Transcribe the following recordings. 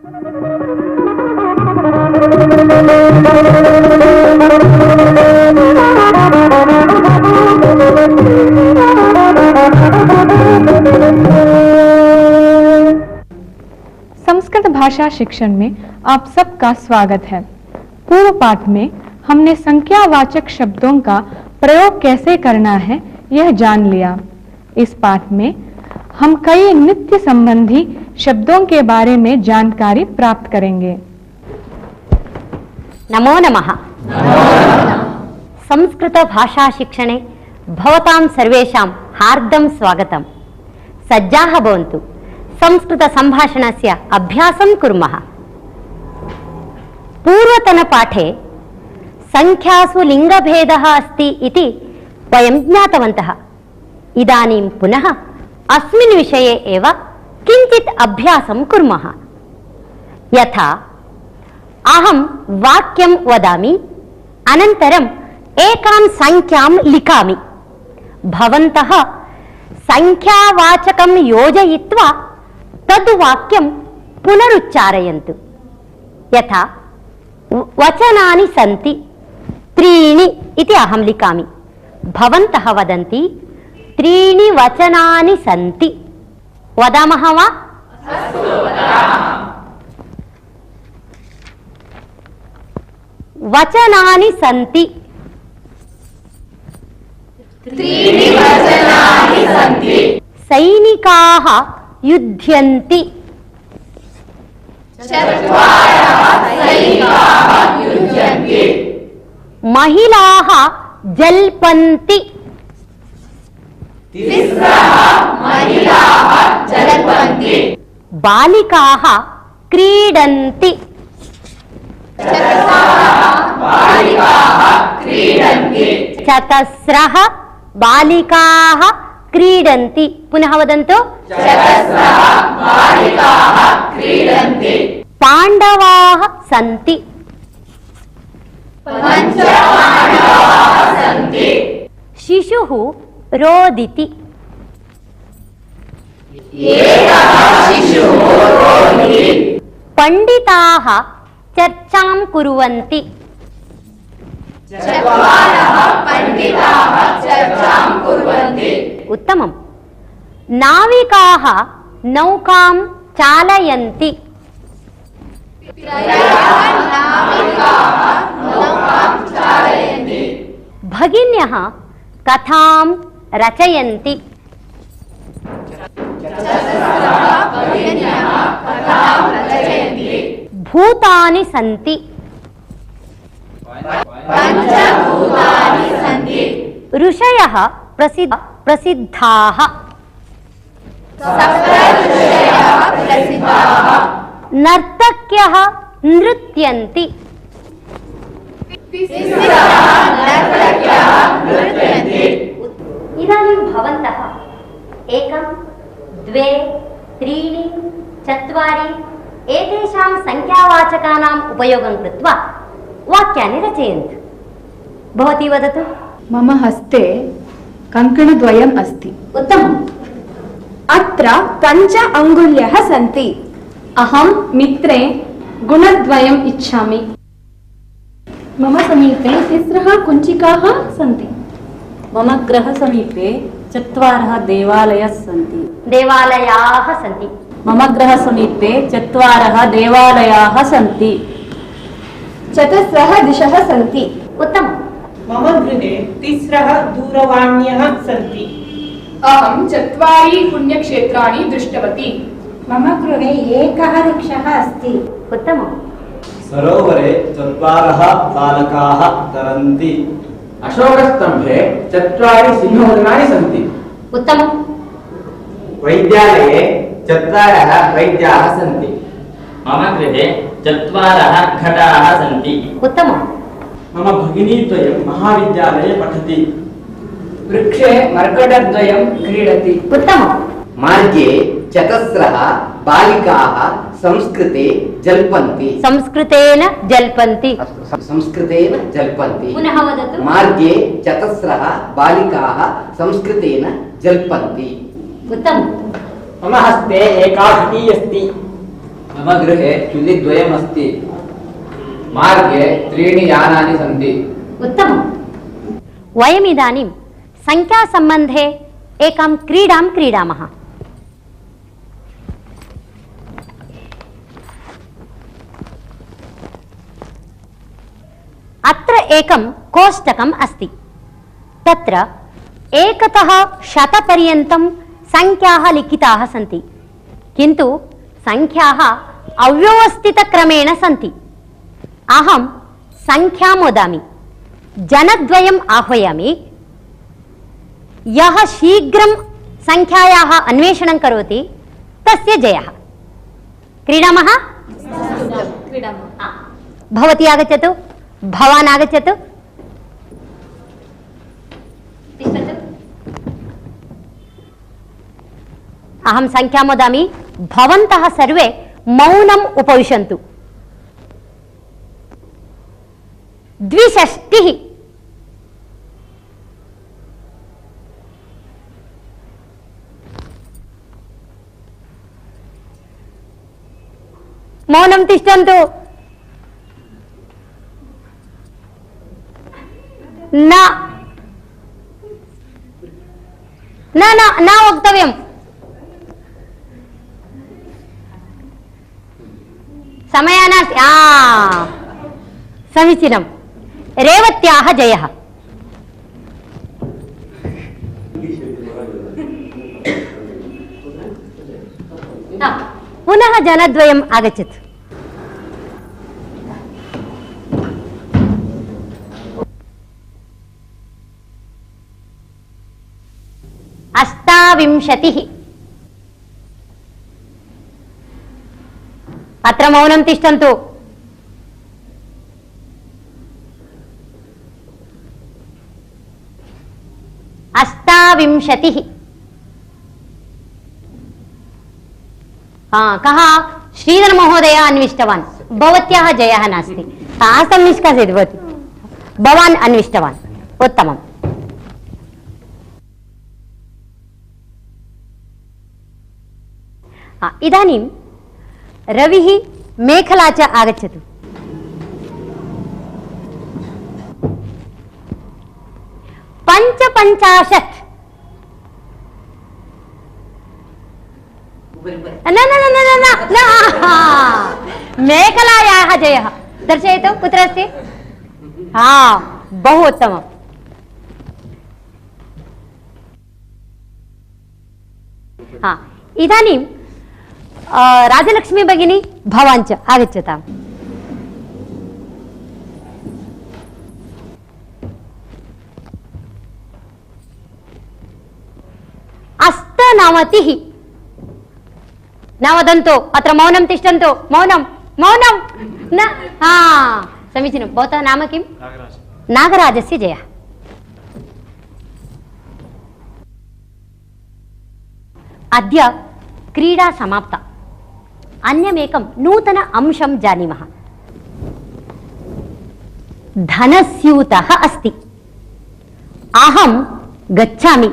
संस्कृत भाषा शिक्षण में आप सबका स्वागत है। पूर्व पाठ में हमने संख्यावाचक शब्दों का प्रयोग कैसे करना है यह जान लिया। इस पाठ में हम कई नित्य संबंधी शब्दों के बारे में जानकारी प्राप्त करेंगे। नमो नमः। संस्कृत भाषा शिक्षणे भवतां सर्वेषां हार्दं स्वागतम्। सज्जाः भवन्तु। संस्कृत संभाषणस्य अभ्यासं कुर्मः। पूर्वतनपाठे संख्यासु लिङ्गभेदः अस्ति इति वयं ज्ञातवन्तः। इदानीं पुनः अस्मिन् विषये एव किञ्चित् अभ्यासं कुर्मः। यथा अहं वाक्यं वदामि, अनन्तरम् एकां संख्यां लिखामि। भवन्तः संख्यावाचकं योजयित्वा तद् वाक्यं पुनरुच्चारयन्तु। यथा वचनानि सन्ति, त्रीणि इति अहं लिखामि। भवन्तः वदन्ति त्रीणि वचनानि सन्ति। वदामः वा? अस्तु, वदामः। वचनानि सन्ति। त्रीणि वचनानि सन्ति। सैनिकाः युध्यन्ति। चत्वारः सैनिकाः युध्यन्ति। महिलाः जल्पन्ति। तिस्रः महिलाः जल्पन्ति। बालिकाः क्रीडन्ति। चत्वारः बालिकाः क्रीडन्ति। चतस्रः बालिकाः क्रीडन्ति। पुनः वदन्तु। चतस्रः बालिकाः क्रीडन्ति। पाण्डवाः सन्ति। पञ्च पाण्डवाः सन्ति। शिशुः रोदिति। एकः शिशुः रोदिति। पण्डिताः चर्चां कुर्वन्ति। चत्वारः पण्डिताः चर्चां कुर्वन्ति। उत्तमम्। नाविकाः नौकां चालयन्ति। त्रयः नाविकाः नौकां चालयन्ति। भगिन्यः कथां रचयन्ति। चतस्रः भगिन्यः कथां रचयन्ति। भूतानि सन्ति। पञ्चभूतानि सन्ति। ऋषयः प्रसिद्धाः। सप्त ऋषयः प्रसिद्धाः। नर्तक्यः नृत्यन्ति। तिस्रः नर्तक्यः नृत्यन्ति। इदानीं भवन्तः एकं, द्वे, त्रीणि, चत्वारि एतेषां संख्यावाचकानाम् उपयोगं कृत्वा वाक्यानि रचयन्तु। भवती वदतु। मम हस्ते कङ्कणद्वयम् अस्ति। उत्तमम्। अत्र 5 अङ्गुल्यः सन्ति। अहं मित्रे गुणद्वयम् इच्छामि। मम समीपे तिस्रः कुञ्चिकाः सन्ति। मम गृहसमीपे 4 देवालयाः सन्ति। देवालयाः सन्ति। मम गृहसमीपे 4 देवालयाः सन्ति। चतस्रः दिशः सन्ति। उत्तमम्। मम गृहे 3 दूरवाण्यः सन्ति। अहं 4 पुण्यक्षेत्राणि दृष्टवती। मम गृहे एकः वृक्षः अस्ति। उत्तमम्। सरोवरे 4 बालकाः तरन्ति। अशोकस्तम्भे 4 सिंहोदनानि सन्ति। उत्तमम्। वैद्यालये 4 वैद्याः सन्ति। मम गृहे 4 घटाः सन्ति। उत्तमम्। मम भगिनीद्वयं महाविद्यालये पठति। वृक्षे मर्कटद्वयं क्रीडति। उत्तमम्। मार्गे 4 बालिकाः संस्कृते जल्पन्ति। संस्कृतेन जल्पन्ति। संस्कृतेन जल्पन्ति। पुनः वदतु। मार्गे 4 बालिकाः संस्कृतेन जल्पन्ति। उत्तमम्। मम हस्ते एका घटी अस्ति। मम गृहे चुल्लिद्वयमस्ति। मार्गे 3 यानानि सन्ति। उत्तमम्। वयमिदानीं संख्यासम्बन्धे एकां क्रीडां क्रीडामः। अत्र एकं कोष्टकम् अस्ति। तत्र 1 तः 100 पर्यन्तं संख्याः लिखिताः सन्ति, किन्तु संख्याः अव्यवस्थितक्रमेण सन्ति। अहं संख्यां वदामि, जनद्वयम् आह्वयामि। यः शीघ्रं संख्यायाः अन्वेषणं करोति तस्य जयः। क्रीडामः? भवती आगच्छतु, भवान् आगच्छतु। अहं संख्यां वदामि, भवन्तः सर्वे मौनम् उपविशन्तु। 62। मौनं तिष्ठन्तु। न न न न वक्तव्यम्। समयः नास्ति। समीचीनं। रेवत्याः जयः। पुनः जनद्वयम् आगच्छतु। अष्टाविंशतिः। अत्र मौनं तिष्ठन्तु। अष्टाविंशतिः। कः? श्रीधर महोदय अन्विष्टवान्। भवत्याः जयः नास्ति। हस्तं निष्कासयतु भवती। भवान् अन्विष्टवान्। उत्तमम्। इदानीं रविः, मेखला च आगच्छतु। पञ्चपञ्चाशत्। न न न न न न मेखलायाः जयः। दर्शयतु कुत्र अस्ति। बहु उत्तमम्। इदानीं राजलक्ष्मी भगिनी, भवान् च आगच्छताम्। अष्टनवतिः। न वदन्तु, अत्र मौनं तिष्ठन्तु। मौनं मौनं न। समीचीनं। भवतः नाम किं? नागराजस्य जयः। अद्य क्रीडा समाप्ता। अन्यमेकं नूतन अंशं जानीमः। धनस्यूतः अस्ति। अहं गच्छामि।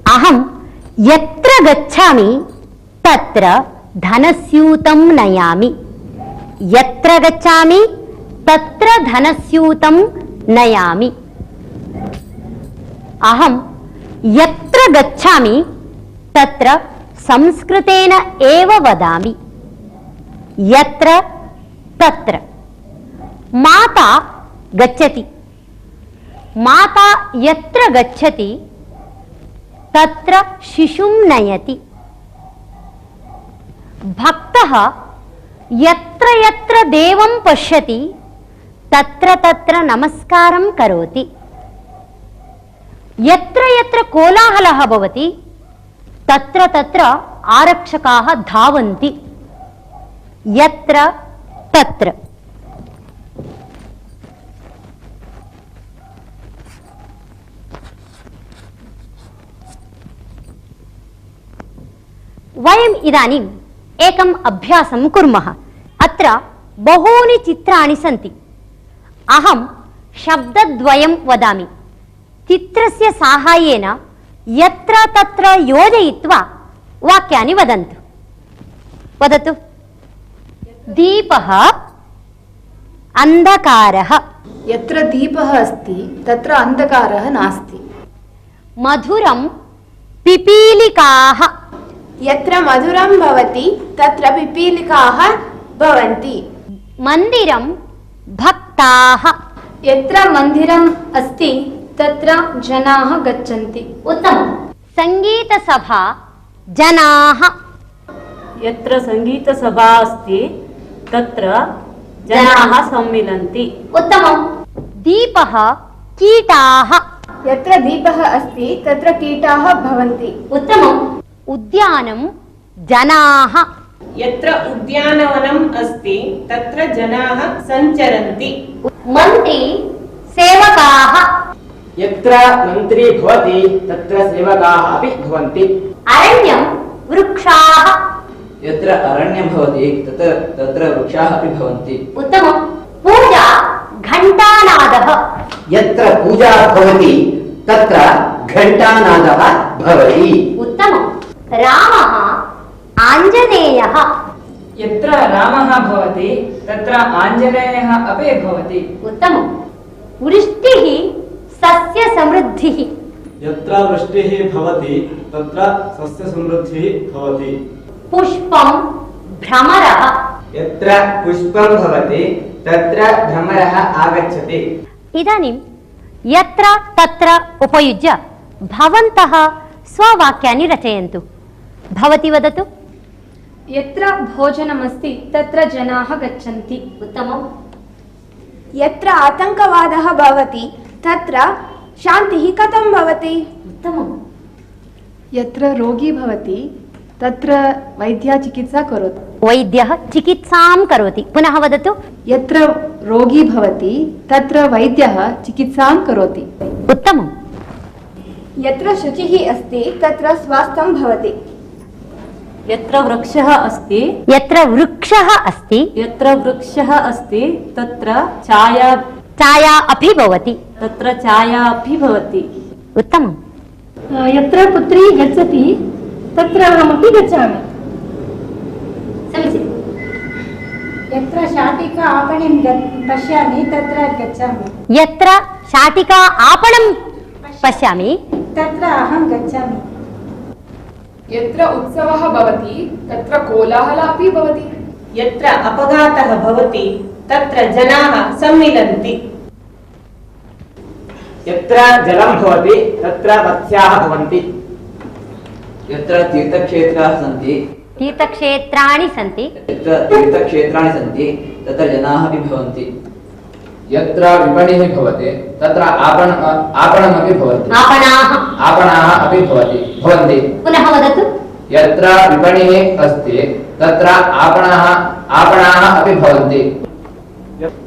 अहं यत्र गच्छामि तत्र धनस्यूतं नयामि। यत्र गच्छामि तत्र धनस्यूतं नयामि। अहं यत्र गच्छामि तत्र संस्कृतेन एव वदामि। यत्र तत्र। माता गच्छति। माता यत्र गच्छति तत्र शिशुं नयति। भक्तः यत्र यत्र देवं पश्यति तत्र तत्र नमस्कारं करोति। यत्र यत्र कोलाहलः भवति तत्र तत्र आरक्षकाः धावन्ति। यत्र तत्र। वयम् इदानीम् एकम् अभ्यासं कुर्मः। अत्र बहूनि चित्राणि सन्ति। अहं शब्दद्वयं वदामि। चित्रस्य साहाय्येन यत्र तत्र योजयित्वा वाक्यानि वदन्तु। वदतु। दीपः अन्धकारः यत्र दीपः अस्ति तत्र अन्धकारः नास्ति मधुरं पिपीलिकाः यत्र मधुरं भवति तत्र पिपीलिकाः भवन्ति मन्दिरं भक्ताः यत्र मन्दिरम् अस्ति तत्र जनाः गच्छन्ति उत्तमं सङ्गीतसभा जनाः यत्र सङ्गीतसभा अस्ति तत्र जनाः सम्मिलन्ति उत्तमं दीपः कीटाः यत्र दीपः अस्ति तत्र कीटाः भवन्ति उत्तमम् उद्यानं जनाः यत्र उद्यानवनम् अस्ति तत्र जनाः सञ्चरन्ति मन्त्री सेवकाः यत्र मन्त्री भवति तत्र सेवकाः अपि भवन्ति अरण्यं वृक्षाः यत्र अरण्यं भवति तत्र वृक्षाः अपि भवन्ति उत्तमं पूजा घण्टानादः यत्र पूजा भवति तत्र घण्टानादः भवति उत्तमं रामः आञ्जनेयः यत्र रामः भवति तत्र आञ्जनेयः अपि भवति उत्तमं वृष्टिः सस्यसमृद्धिः यत्र वृष्टिः भवति तत्र सस्यसमृद्धिः भवति पुष्पं भ्रमरः यत्र पुष्पं भवति तत्र भ्रमरः आगच्छति इदानीं यत्र तत्र उपयुज्य भवन्तः स्ववाक्यानि रचयन्तु भवती वदतु यत्र भोजनमस्ति तत्र जनाः गच्छन्ति उत्तमं यत्र आतङ्कवादः भवति तत्र शान्तिः कथं भवति उत्तमं यत्र रोगी भवति तत्र वैद्यः चिकित्सा करोति वैद्यः चिकित्सां करोति पुनः वदतु यत्र रोगी भवति तत्र वैद्यः चिकित्सां करोति उत्तमं यत्र शुचिः अस्ति तत्र स्वास्थ्यं भवति यत्र वृक्षः अस्ति यत्र वृक्षः अस्ति यत्र वृक्षः अस्ति तत्र छाया छाया अपि भवति तत्र छाया अपि भवति उत्तमं यत्र पुत्री गच्छति तत्र अहमपि गच्छामि समीचीनं यत्र शाटिका आपणं पश्यामि तत्र गच्छामि यत्र शाटिका आपणं पश्यामि तत्र अहं गच्छामि यत्र उत्सवः भवति तत्र कोलाहलः अपि भवति यत्र अपघातः भवति तत्र जनाः सम्मिलन्ति यत्र जलं भवति तत्र मत्स्याः भवन्ति यत्र तीर्थक्षेत्राः सन्ति तीर्थक्षेत्राणि सन्ति यत्र तीर्थक्षेत्राणि सन्ति तत्र जनाः अपि भवन्ति यत्र विपणिः भवति तत्र आपणमपि भवति आपणाः अपि भवन्ति पुनः वदतु यत्र विपणिः अस्ति तत्र आपणाः अपि भवन्ति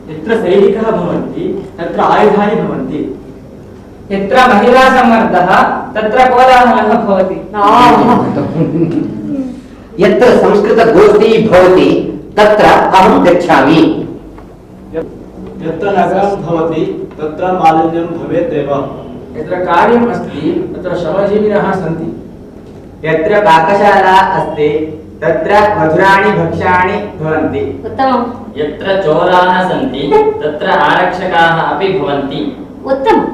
यत्र सैनिकाः भवन्ति तत्र आयुधानि भवन्ति यत्र महिला सम्मर्दः तत्र कोलाहलः भवति यत्र संस्कृतगोष्ठी भवति तत्र अहं गच्छामि यत्र नगरं भवति तत्र मालिन्यं भवेदेव यत्र कार्यम् अस्ति तत्र श्रमजीविनः सन्ति यत्र पाकशाला अस्ति तत्र मधुराणि भक्ष्याणि भवन्ति उत्तमं यत्र चोराः सन्ति तत्र आरक्षकाः अपि भवन्ति उत्तमं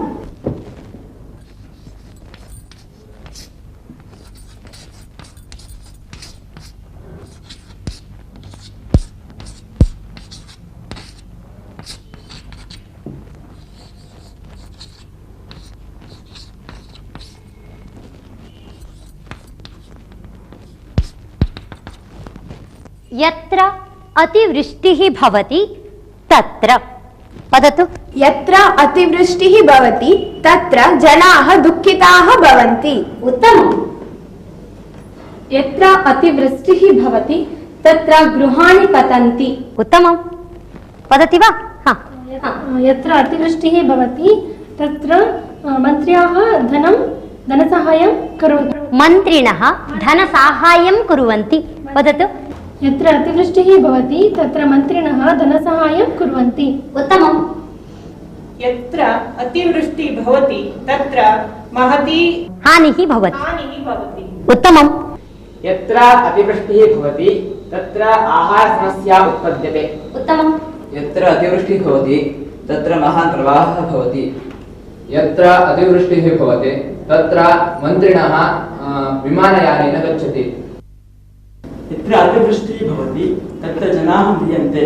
यत्र अतिवृष्टिः भवति तत्र वदतु यत्र अतिवृष्टिः भवति तत्र जनाः दुःखिताः भवन्ति उत्तमं यत्र अतिवृष्टिः भवति तत्र गृहाणि पतन्ति उत्तमं वदति वा यत्र अतिवृष्टिः भवति तत्र मन्त्र्याः धनसाहाय्यं करोति मन्त्रिणः धनसाहाय्यं कुर्वन्ति वदतु यत्र अतिवृष्टिः भवति तत्र मन्त्रिणः धनसाहाय्यं कुर्वन्ति उत्तमं यत्र अतिवृष्टिः भवति तत्र महती हानिः भवति हानिः भवति उत्तमं यत्र अतिवृष्टिः भवति तत्र आहारसमस्या उत्पद्यते। उत्तमम्। यत्र अतिवृष्टिः भवति तत्र महान् प्रवाहः भवति। यत्र अतिवृष्टिः भवति तत्र मन्त्रिणः विमानयानेन गच्छति। यत्र अतिवृष्टिः भवति तत्र जनाः म्रियन्ते।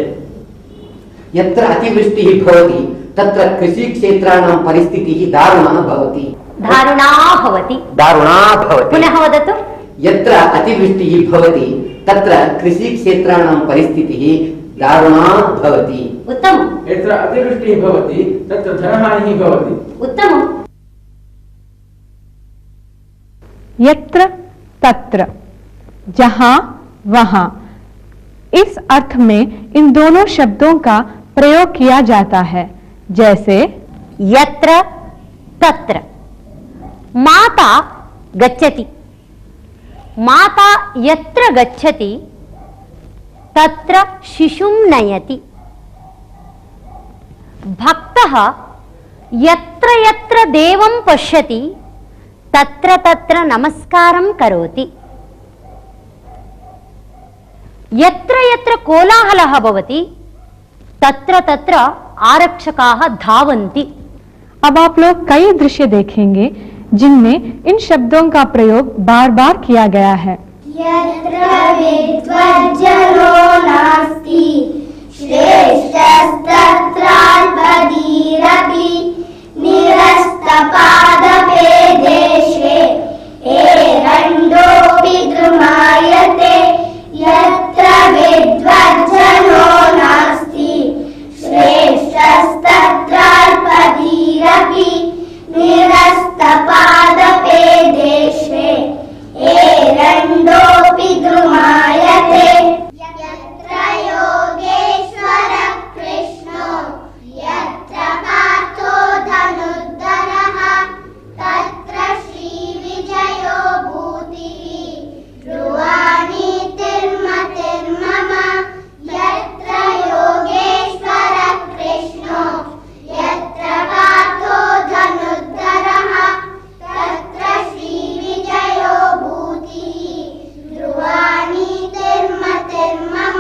यत्र अतिवृष्टिः भवति तत्र कृषिक्षेत्राणां परिस्थितिः दारुणा भवति। दारुणा भवति। दारुणा भवति। पुनः वदतु। यत्र अतिवृष्टिः भवति तत्र कृषिक्षेत्राणां परिस्थितिः दारुणा भवति। उत्तमम्। यत्र अतिवृष्टिः भवति तत्र धनहानिः भवति। उत्तमम्। यत्र तत्र, जहां वहां, इस अर्थ में इन दोनों शब्दों का प्रयोग किया जाता है। जैसे यत्र तत्र माता गच्छति। माता यत्र गच्छति तत्र शिशुं नयति। भक्तः यत्र यत्र देवं पश्यति तत्र तत्र नमस्कारं करोति। यत्र यत्र कोलाहलः भवति तत्र तत्र आरक्षकाः धावन्ति। अब आप लोग कई दृश्य देखेंगे जिनमें इन शब्दों का प्रयोग बार बार किया गया है। यत्र विद्वज्जनो नास्ति श्रेष्ठस्तत्राल्पधीरपि निरस्तपादपे देशे एरण्डोऽपि द्रुमायते। यत्र विद्वज्जनो नास्ति श्रेष्ठस्तत्राल्पधीरपि निरस्तपादपे देशे एरण्डोऽपि द्रुमायते। यत्र योगेश्वर कृष्णो यत्र पार्थो धनुर्धरः तत्र श्रीविजयो भूतिः ध्रुवानीतिर्मतिर्मम। यत्र योगेश्वर कृष्णो यत्र पार्थो धनुर्धरः तत्र श्रीविजयो भूतिः ध्रुवानीतिर्मतिर्मम।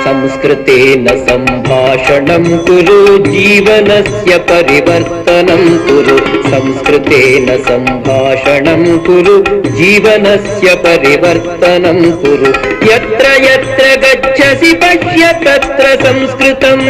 संस्कृतेन सम्भाषणं कुरु जीवनस्य परिवर्तनं कुरु। संस्कृतेन सम्भाषणं कुरु जीवनस्य परिवर्तनं कुरु। यत्र यत्र गच्छसि पश्य तत्र संस्कृतम्।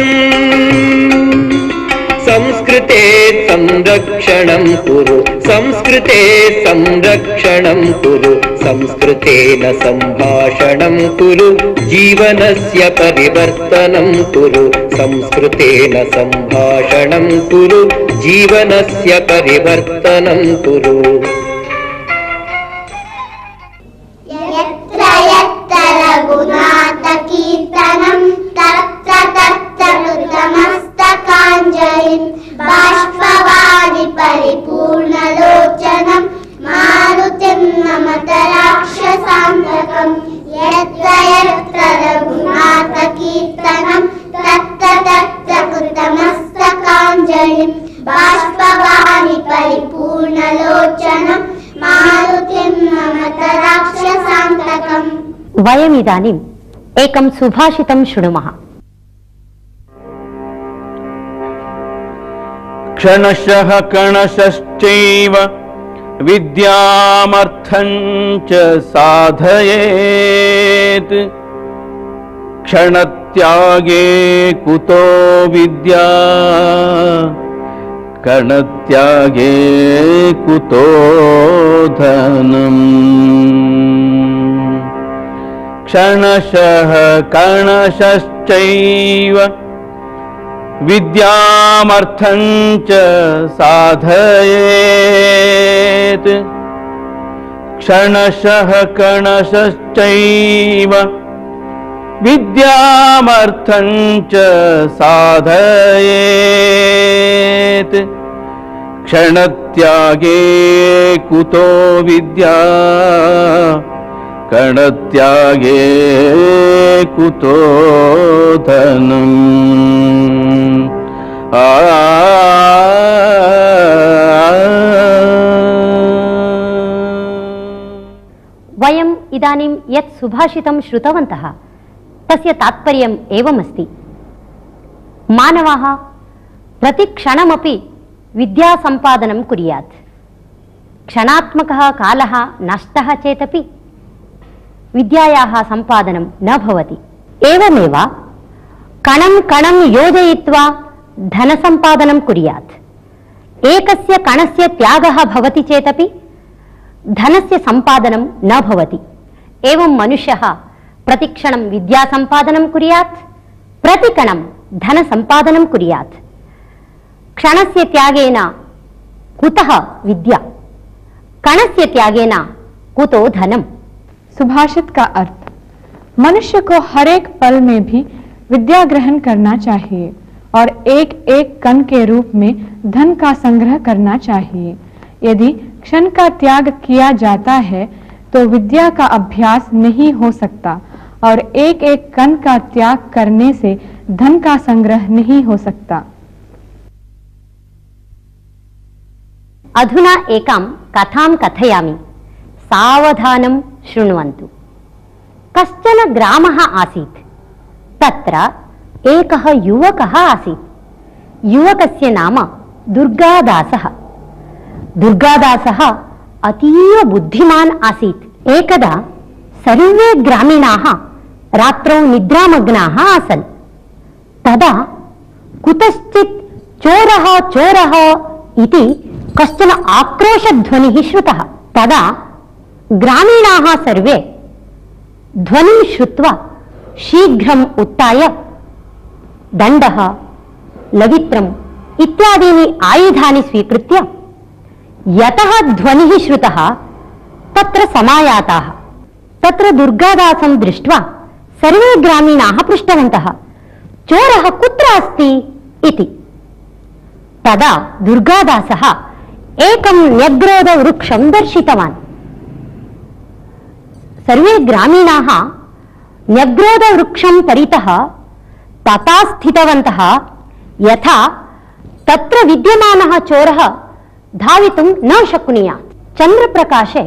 संस्कृते संरक्षणं कुरु। संस्कृते संरक्षणं कुरु। संस्कृतेन सम्भाषणं कुरु जीवनस्य परिवर्तनं कुरु। संस्कृतेन सम्भाषणं कुरु जीवनस्य परिवर्तनं कुरु। यत्र यत्र रघुनाथकीर्तनं तत्र तत्र कृतमस्तकाञ्जलिं बाष्पवारि परिपूर्णलोचनं मारुतिं नमत राक्षसान्तकम्। यत्र यत्र रघुनाथकीर्तनं तत्र तत्र कृतमस्तकाञ्जलिं बाष्पवारि परिपूर्णलोचनं मारुतिं नमत राक्षसान्तकम्। वयमिदानीम् एकं सुभाषितं शृणुमः। क्षणशः कणशश्चैव विद्यामर्थं च साधयेत्। क्षणत्यागे कुतो विद्या कणत्यागे कुतो धनम्। क्षणशः कणशश्चैव विद्यामर्थं च साधयेत्। क्षणशः कणशश्चैव विद्यामर्थं च साधयेत्। क्षणत्यागे कुतो विद्या कणत्यागे कुतो धनम् वयम् इदानीं यत् सुभाषितं श्रुतवन्तः तस्य तात्पर्यम् एवमस्ति। मानवः प्रतिक्षणमपि विद्यासम्पादनं कुर्यात्। क्षणात्मकः कालः नष्टः चेदपि विद्यायाः सम्पादनं न भवति। एवमेव कणं कणं योजयित्वा धनसम्पादनं कुर्यात्। एकस्य कणस्य त्यागः भवति चेदपि धनस्य सम्पादनं न भवति। एवं मनुष्यः प्रतिक्षणं विद्यासम्पादनं कुर्यात्, प्रतिकणं धनसम्पादनं कुर्यात्। क्षणस्य त्यागेन कुतः विद्या, कणस्य त्यागेन कुतो धनम्। सुभाषित का अर्थ, मनुष्य को हर एक पल में भी विद्या ग्रहण करना चाहिए और एक एक कण के रूप में धन का संग्रह करना चाहिए। यदि क्षण का त्याग किया जाता है तो विद्या का अभ्यास नहीं हो सकता और एक एक कण का त्याग करने से धन का संग्रह नहीं हो सकता। अधुना एकां कथां कथयामि, सावधानं शृण्वन्तु। कश्चन ग्रामः आसीत्। तत्र एकः युवकः आसीत्। युवकस्य नाम दुर्गादासः। दुर्गादासः अतीव बुद्धिमान् आसीत्। एकदा सर्वे ग्रामीणाः रात्रौ निद्रामग्नाः आसन्। तदा कुतश्चित् चोरः चोरः इति कश्चन आक्रोशध्वनिः श्रुतः। तदा ग्रामीणाः सर्वे ध्वनिं श्रुत्वा शीघ्रम् उत्थाय दण्डः, लवित्रम् इत्यादीनि आयुधानि स्वीकृत्य यतः ध्वनिः श्रुतः तत्र समायाताः। तत्र दुर्गादासं दृष्ट्वा सर्वे ग्रामीणाः पृष्टवन्तः, चोरः कुत्र अस्ति इति। तदा दुर्गादासः एकं न्यग्रोधवृक्षं दर्शितवान्। सर्वे ग्रामीणाः न्यग्रोधवृक्षं परितः तथा स्थितवन्तः यथा तत्र विद्यमानः चोरः धावितुं न शक्नुयात्। चन्द्रप्रकाशे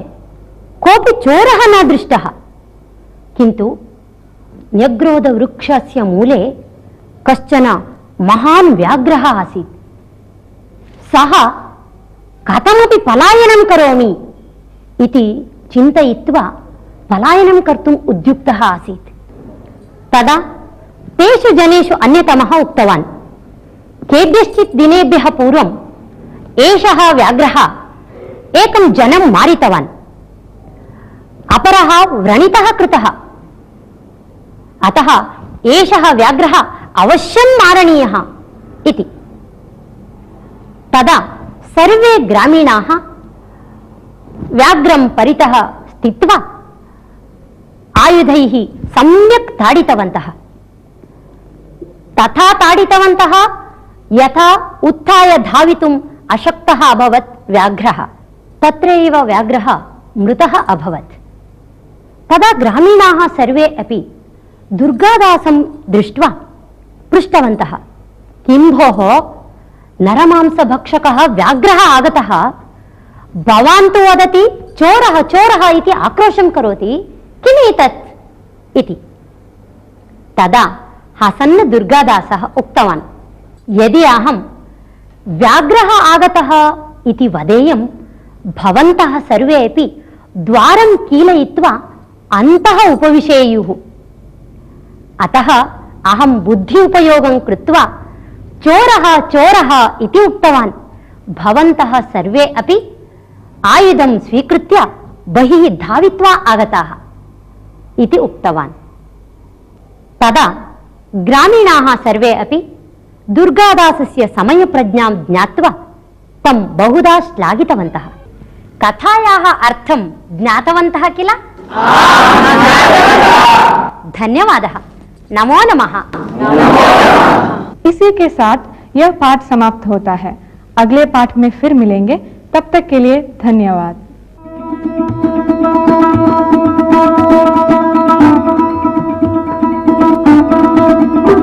कोऽपि चोरः न दृष्टः, किन्तु न्यग्रोधवृक्षस्य मूले कश्चन महान् व्याघ्रः आसीत्। सः कथमपि पलायनं करोमि इति चिन्तयित्वा पलायनं कर्तुम् उद्युक्तः आसीत्। तदा तेषु जनेषु अन्यतमः उक्तवान्, केभ्यश्चित् दिनेभ्यः पूर्वम् एषः व्याघ्रः एकं जनं मारितवान्, अपरः व्रणितः कृतः, अतः एषः व्याघ्रः अवश्यं मारणीयः इति। तदा सर्वे ग्रामीणाः व्याघ्रं परितः स्थित्वा आयुधैः सम्यक् ताडितवन्तः। तथा ताडितवन्तः यथा उत्थाय धावितुम् अशक्तः अभवत् व्याघ्रः। तत्रैव व्याघ्रः मृतः अभवत्। तदा ग्रामीणाः सर्वे अपि दुर्गादासं दृष्ट्वा पृष्टवन्तः, किं भोः, नरमांसभक्षकः व्याघ्रः आगतः, भवान् तु वदति चोरः चोरः इति आक्रोशं करोति, किमेतत् इति। तदा हसन् दुर्गादासः उक्तवान्, यदि अहं व्याघ्रः आगतः इति वदेयं, भवन्तः सर्वे अपि द्वारं कीलयित्वा अन्तः उपविशेयुः। अतः अहं बुद्धि उपयोगं कृत्वा चोरः चोरः इति उक्तवान्। भवन्तः सर्वे अपि आयुधं स्वीकृत्य बहिः धावित्वा आगताः इति उक्तवान्। तदा ग्रामीणाः सर्वे अपि दुर्गादासस्य समयप्रज्ञां ज्ञात्वा तं बहुधा श्लाघितवन्तः। कथायाः अर्थं ज्ञातवन्तः किल? धन्यवादः। नमो नमः। इसी के साथ यह पाठ समाप्त होता है। अगले पाठ में फिर मिलेंगे, तब तक के लिए धन्यवाद। ॐ